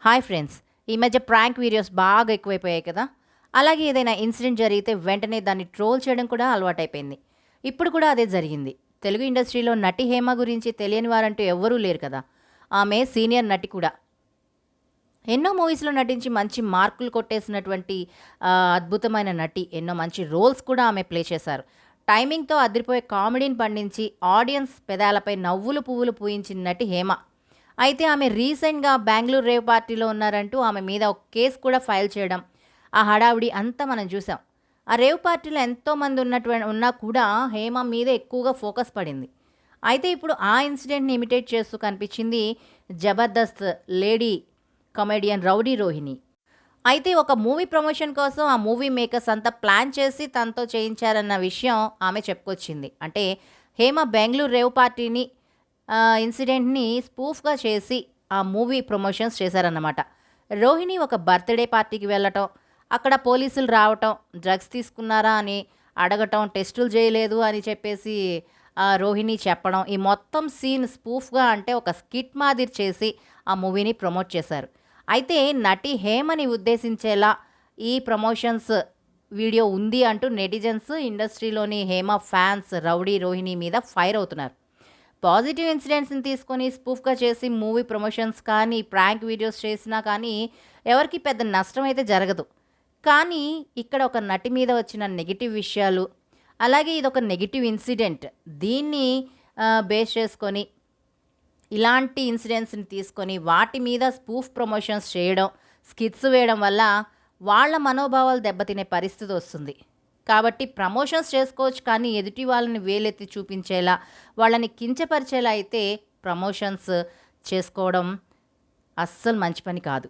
Hi friends, ఈ మధ్య prank videos బాగా ఎక్కువైపోయాయి కదా. అలాగే ఏదైనా ఇన్సిడెంట్ జరిగితే వెంటనే దాన్ని ట్రోల్ చేయడం కూడా అలవాటైపోయింది. ఇప్పుడు కూడా అదే జరిగింది. తెలుగు ఇండస్ట్రీలో నటి హేమ గురించి తెలియని వారంటూ ఎవ్వరూ లేరు కదా. ఆమె సీనియర్ నటి కూడా. ఎన్నో మూవీస్లో నటించి మంచి మార్కులు కొట్టేసినటువంటి అద్భుతమైన నటి. ఎన్నో మంచి రోల్స్ కూడా ఆమె ప్లే చేశారు. టైమింగ్తో అదిరిపోయే కామెడీని పండించి ఆడియన్స్ పెదాలపై నవ్వులు పువ్వులు పూయించిన నటి హేమ. అయితే ఆమె రీసెంట్గా బెంగళూరు రేవ్ పార్టీలో ఉన్నారంటూ ఆమె మీద ఒక కేసు కూడా ఫైల్ చేయడం, ఆ హడావిడి అంతా మనం చూసాం. ఆ రేవ్ పార్టీలో ఎంతోమంది ఉన్నా కూడా హేమ మీద ఎక్కువగా ఫోకస్ పడింది. అయితే ఇప్పుడు ఆ ఇన్సిడెంట్ని ఇమిటేట్ చేస్తూ కనిపించింది Jabardasth lady comedian rowdy Rohini. అయితే ఒక మూవీ ప్రమోషన్ కోసం ఆ మూవీ మేకర్స్ అంతా ప్లాన్ చేసి తనతో చేయించారన్న విషయం ఆమె చెప్పుకొచ్చింది. అంటే హేమ బెంగళూరు రేవ్ పార్టీని ఇన్సిడెంట్ని స్పూఫ్గా చేసి ఆ మూవీ ప్రమోషన్స్ చేశారన్నమాట. రోహిణి ఒక బర్త్డే పార్టీకి వెళ్ళటం, అక్కడ పోలీసులు రావటం, డ్రగ్స్ తీసుకున్నారా అని అడగటం, టెస్టులు చేయలేదు అని చెప్పేసి రోహిణి చెప్పడం, ఈ మొత్తం సీన్ స్పూఫ్గా అంటే ఒక స్కిట్ మాదిరి చేసి ఆ మూవీని ప్రమోట్ చేశారు. అయితే నటి హేమని ఉద్దేశించేలా ఈ ప్రమోషన్స్ వీడియో ఉంది అంటూ నెటిజన్స్, ఇండస్ట్రీలోని హేమ ఫ్యాన్స్ రౌడీ రోహిణి మీద ఫైర్ అవుతున్నారు. పాజిటివ్ ఇన్సిడెంట్స్ని తీసుకొని స్పూఫ్గా చేసి మూవీ ప్రమోషన్స్ కానీ ప్రాంక్ వీడియోస్ చేసినా కానీ ఎవరికి పెద్ద నష్టం అయితే జరగదు. కానీ ఇక్కడ ఒక నటి మీద వచ్చిన నెగిటివ్ విషయాలు, అలాగే ఇదొక నెగిటివ్ ఇన్సిడెంట్, దీన్ని బేస్ చేసుకొని ఇలాంటి ఇన్సిడెంట్స్ని తీసుకొని వాటి మీద స్పూఫ్ ప్రమోషన్స్ చేయడం, స్కిట్స్ వేయడం వల్ల వాళ్ళ మనోభావాలు దెబ్బతినే పరిస్థితి వస్తుంది. కాబట్టి ప్రమోషన్స్ చేసుకోవచ్చు, కానీ ఎదుటి వాళ్ళని వేలెత్తి చూపించేలా, వాళ్ళని కించపరిచేలా అయితే ప్రమోషన్స్ చేసుకోవడం అస్సలు మంచి పని కాదు.